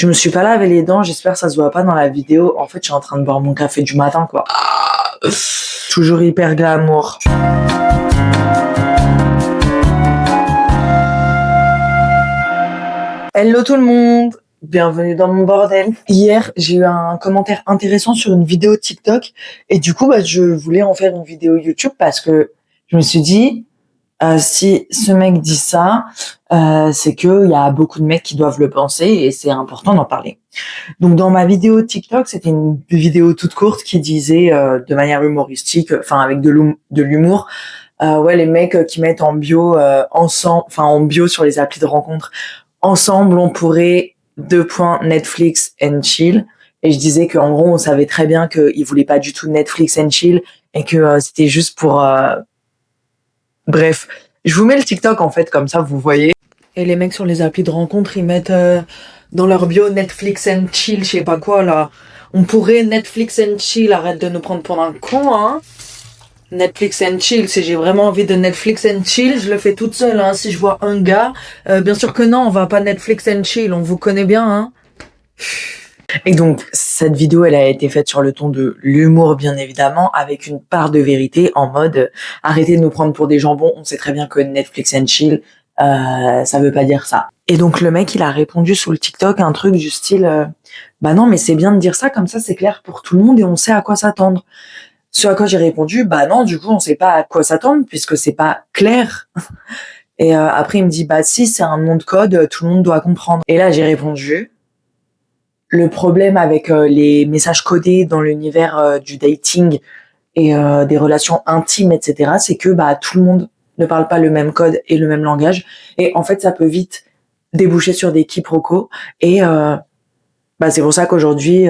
Je me suis pas lavé les dents, j'espère que ça se voit pas dans la vidéo. En fait, je suis en train de boire mon café du matin, quoi. Toujours hyper glamour. Hello tout le monde, bienvenue dans mon bordel. Hier, j'ai eu un commentaire intéressant sur une vidéo TikTok et du coup, je voulais en faire une vidéo YouTube parce que je me suis dit, si ce mec dit ça, c'est qu'il y a beaucoup de mecs qui doivent le penser et c'est important d'en parler. Donc dans ma vidéo TikTok, c'était une vidéo toute courte qui disait de manière humoristique, enfin avec de l'humour, ouais, les mecs qui mettent en bio ensemble, enfin en bio sur les applis de rencontre, ensemble on pourrait Netflix and chill. Et je disais qu'en gros on savait très bien qu'ils voulaient pas du tout Netflix and chill et que c'était juste pour bref. Je vous mets le TikTok en fait comme ça vous voyez. Et les mecs sur les applis de rencontre ils mettent dans leur bio Netflix and chill, je sais pas quoi là. On pourrait Netflix and chill, arrête de nous prendre pour un con, hein. Netflix and chill, si j'ai vraiment envie de Netflix and chill, je le fais toute seule, hein. Si je vois un gars, bien sûr que non, on va pas Netflix and chill, on vous connaît bien, hein. Et donc, cette vidéo, elle a été faite sur le ton de l'humour, bien évidemment, avec une part de vérité en mode arrêtez de nous prendre pour des jambons, on sait très bien que Netflix and chill, ça veut pas dire ça. Et donc, le mec, il a répondu sous le TikTok un truc du style bah non, mais c'est bien de dire ça, comme ça, c'est clair pour tout le monde et on sait à quoi s'attendre. Ce à quoi j'ai répondu, bah non, du coup, on sait pas à quoi s'attendre puisque c'est pas clair. Et après, il me dit, bah si, c'est un nom de code, tout le monde doit comprendre. Et là, j'ai répondu, le problème avec les messages codés dans l'univers du dating et des relations intimes, etc., c'est que tout le monde ne parle pas le même code et le même langage. Et en fait, ça peut vite déboucher sur des quiproquos. Et c'est pour ça qu'aujourd'hui,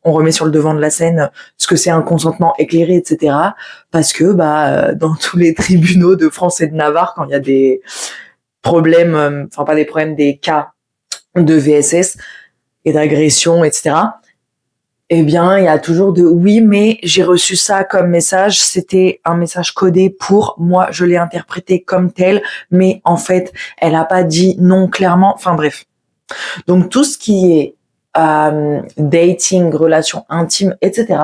on remet sur le devant de la scène ce que c'est un consentement éclairé, etc. Parce que dans tous les tribunaux de France et de Navarre, quand il y a des problèmes, enfin pas des problèmes, des cas de VSS et d'agression, etc., eh bien, il y a toujours de oui, mais j'ai reçu ça comme message, c'était un message codé pour moi, je l'ai interprété comme tel, mais en fait, elle a pas dit non clairement, enfin bref. Donc tout ce qui est dating, relations intimes, etc.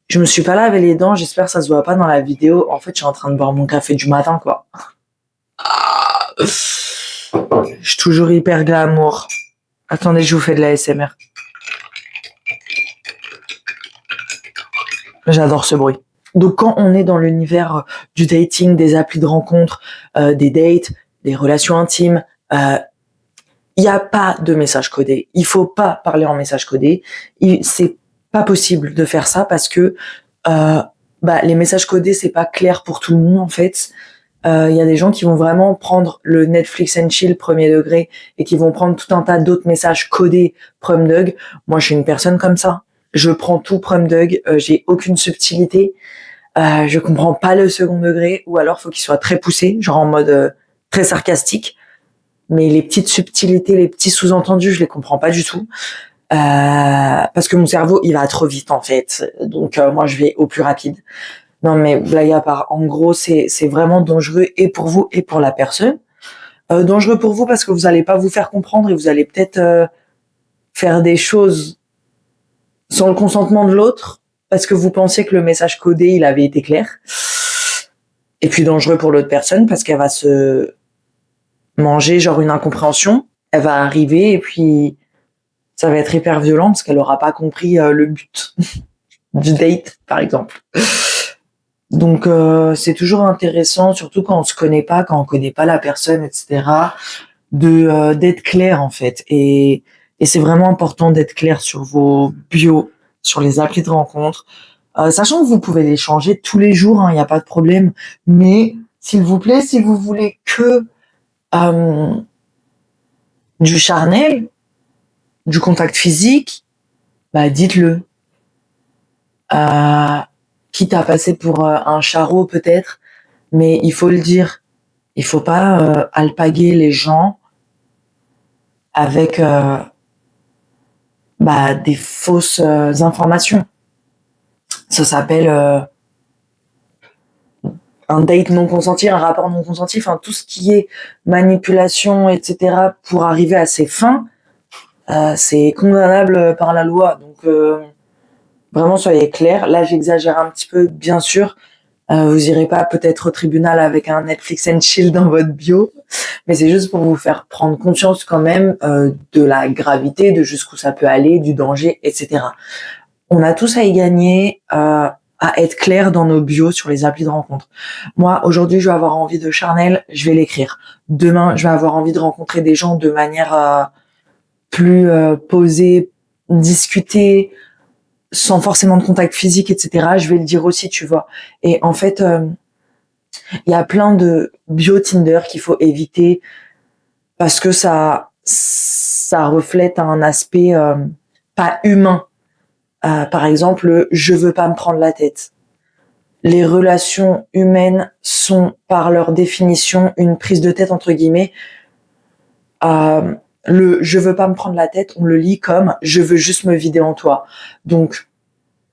Je me suis pas lavé les dents, j'espère que ça se voit pas dans la vidéo. En fait, je suis en train de boire mon café du matin, quoi. Je suis toujours hyper glamour. Attendez, je vous fais de la ASMR. J'adore ce bruit. Donc quand on est dans l'univers du dating, des applis de rencontre, des dates, des relations intimes, il n'y a pas de message codé. Il faut pas parler en message codé. C'est pas possible de faire ça parce que les messages codés, c'est pas clair pour tout le monde en fait. Il y a des gens qui vont vraiment prendre le Netflix and chill premier degré et qui vont prendre tout un tas d'autres messages codés prom dog. Moi, je suis une personne comme ça. Je prends tout prom dog. J'ai aucune subtilité. Je comprends pas le second degré ou alors faut qu'il soit très poussé, genre en mode très sarcastique. Mais les petites subtilités, les petits sous-entendus, je les comprends pas du tout. Parce que mon cerveau, il va trop vite, en fait. Donc, moi, je vais au plus rapide. Non, mais blague à part. En gros, c'est vraiment dangereux et pour vous et pour la personne. Dangereux pour vous parce que vous allez pas vous faire comprendre et vous allez peut-être faire des choses sans le consentement de l'autre parce que vous pensiez que le message codé, il avait été clair. Et puis dangereux pour l'autre personne parce qu'elle va se manger genre une incompréhension, elle va arriver et puis ça va être hyper violent parce qu'elle aura pas compris le but du date par exemple. Donc c'est toujours intéressant, surtout quand on se connaît pas, quand on connaît pas la personne, etc., de d'être clair en fait. Et c'est vraiment important d'être clair sur vos bios, sur les applis de rencontre, sachant que vous pouvez les changer tous les jours, il n'y a pas de problème. Mais s'il vous plaît, si vous voulez que du charnel, du contact physique, dites-le. Quitte à passer pour un charreau peut-être, mais il faut le dire. Il faut pas alpaguer les gens avec des fausses informations. Ça s'appelle un date non consenti, un rapport non consenti, enfin tout ce qui est manipulation, etc. pour arriver à ses fins, c'est condamnable par la loi. Donc vraiment soyez clairs. Là j'exagère un petit peu, bien sûr. Vous irez pas peut-être au tribunal avec un Netflix and chill dans votre bio, mais c'est juste pour vous faire prendre conscience quand même de la gravité, de jusqu'où ça peut aller, du danger, etc. On a tous à y gagner, à être clair dans nos bios sur les applis de rencontre. Moi, aujourd'hui, je vais avoir envie de charnel, je vais l'écrire. Demain, je vais avoir envie de rencontrer des gens de manière plus posée, discuter, sans forcément de contact physique, etc. Je vais le dire aussi, tu vois. Et en fait, il y a plein de bio Tinder qu'il faut éviter parce que ça reflète un aspect pas humain. Par exemple, je veux pas me prendre la tête. Les relations humaines sont, par leur définition, une prise de tête entre guillemets. Le je veux pas me prendre la tête, on le lit comme je veux juste me vider en toi. Donc,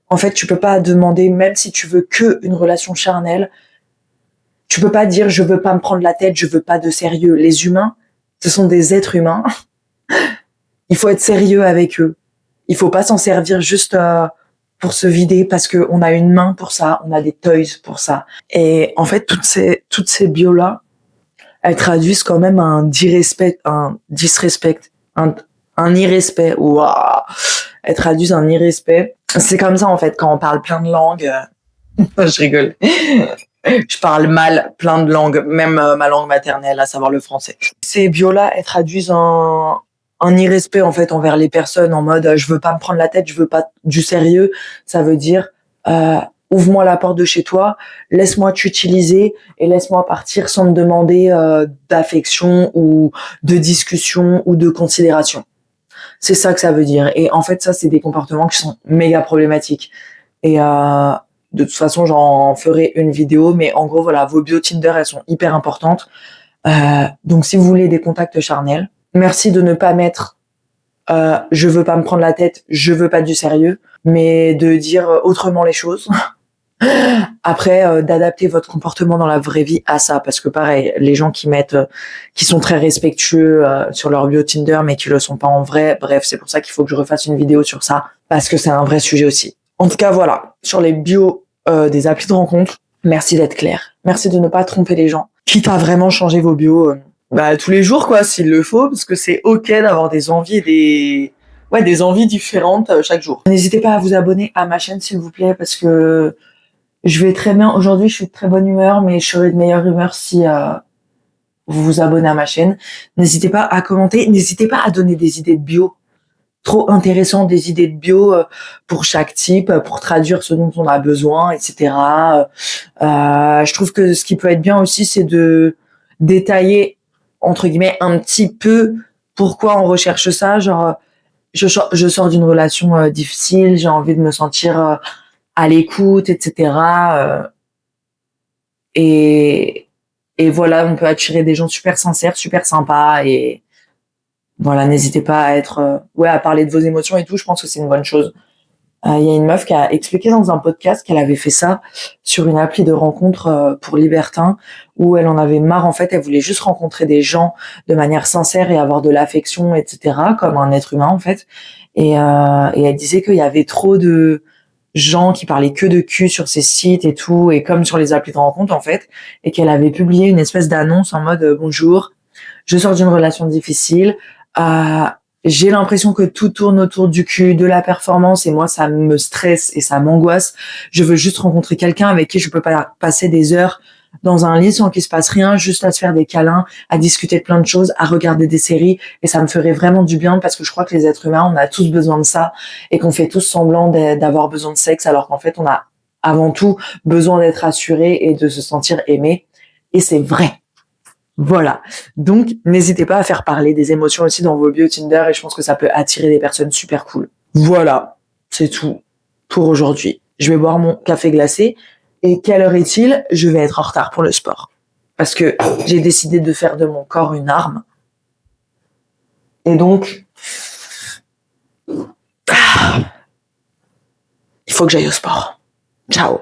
en fait, tu peux pas demander, même si tu veux que une relation charnelle, tu peux pas dire je veux pas me prendre la tête, je veux pas de sérieux. Les humains, ce sont des êtres humains. Il faut être sérieux avec eux. Il faut pas s'en servir juste pour se vider parce que on a une main pour ça, on a des toys pour ça. Et en fait, toutes ces bios là, elles traduisent quand même un disrespect, un irrespect. Waouh, elles traduisent un irrespect. C'est comme ça en fait quand on parle plein de langues. Je rigole. Je parle mal plein de langues, même ma langue maternelle, à savoir le français. Ces bios-là, elles traduisent un irrespect en fait envers les personnes en mode je veux pas me prendre la tête, je veux pas du sérieux. Ça veut dire ouvre-moi la porte de chez toi, laisse-moi t'utiliser et laisse-moi partir sans me demander d'affection ou de discussion ou de considération. C'est ça que ça veut dire. Et en fait, ça, c'est des comportements qui sont méga problématiques. Et de toute façon, j'en ferai une vidéo, mais en gros, voilà, vos bio Tinder, elles sont hyper importantes. Donc, si vous voulez des contacts charnels, merci de ne pas mettre je veux pas me prendre la tête, je veux pas du sérieux, mais de dire autrement les choses. Après, d'adapter votre comportement dans la vraie vie à ça, parce que pareil, les gens qui mettent, qui sont très respectueux sur leur bio Tinder, mais qui le sont pas en vrai, bref, c'est pour ça qu'il faut que je refasse une vidéo sur ça, parce que c'est un vrai sujet aussi. En tout cas, voilà, sur les bios des applis de rencontre, merci d'être clair, merci de ne pas tromper les gens, quitte à vraiment changer vos bios, tous les jours, quoi, s'il le faut, parce que c'est ok d'avoir des envies et des envies différentes chaque jour. N'hésitez pas à vous abonner à ma chaîne, s'il vous plaît, parce que je vais très bien. Aujourd'hui, je suis de très bonne humeur, mais je serai de meilleure humeur si vous vous abonnez à ma chaîne. N'hésitez pas à commenter. N'hésitez pas à donner des idées de bio trop intéressantes, des idées de bio pour chaque type, pour traduire ce dont on a besoin, etc. Je trouve que ce qui peut être bien aussi, c'est de détailler, entre guillemets, un petit peu pourquoi on recherche ça. Genre, je sors d'une relation difficile, j'ai envie de me sentir à l'écoute, etc. Et, et voilà, on peut attirer des gens super sincères, super sympas. Et voilà, n'hésitez pas à être, à parler de vos émotions et tout. Je pense que c'est une bonne chose. Il y a une meuf qui a expliqué dans un podcast qu'elle avait fait ça sur une appli de rencontre pour libertins, où elle en avait marre. En fait, elle voulait juste rencontrer des gens de manière sincère et avoir de l'affection, etc., comme un être humain en fait. Et elle disait qu'il y avait trop de gens qui parlaient que de cul sur ces sites et tout, et comme sur les applis de rencontre en fait, et qu'elle avait publié une espèce d'annonce en mode bonjour, je sors d'une relation difficile, j'ai l'impression que tout tourne autour du cul, de la performance, et moi ça me stresse et ça m'angoisse. Je veux juste rencontrer quelqu'un avec qui je peux pas passer des heures dans un lit sans qu'il se passe rien, juste à se faire des câlins, à discuter de plein de choses, à regarder des séries, et ça me ferait vraiment du bien parce que je crois que les êtres humains, on a tous besoin de ça et qu'on fait tous semblant d'avoir besoin de sexe alors qu'en fait on a avant tout besoin d'être assuré et de se sentir aimé, et c'est vrai. Voilà. Donc, n'hésitez pas à faire parler des émotions aussi dans vos bios Tinder et je pense que ça peut attirer des personnes super cool. Voilà. C'est tout pour aujourd'hui. Je vais boire mon café glacé. Et quelle heure est-il? Je vais être en retard pour le sport. Parce que j'ai décidé de faire de mon corps une arme. Et donc, il faut que j'aille au sport. Ciao.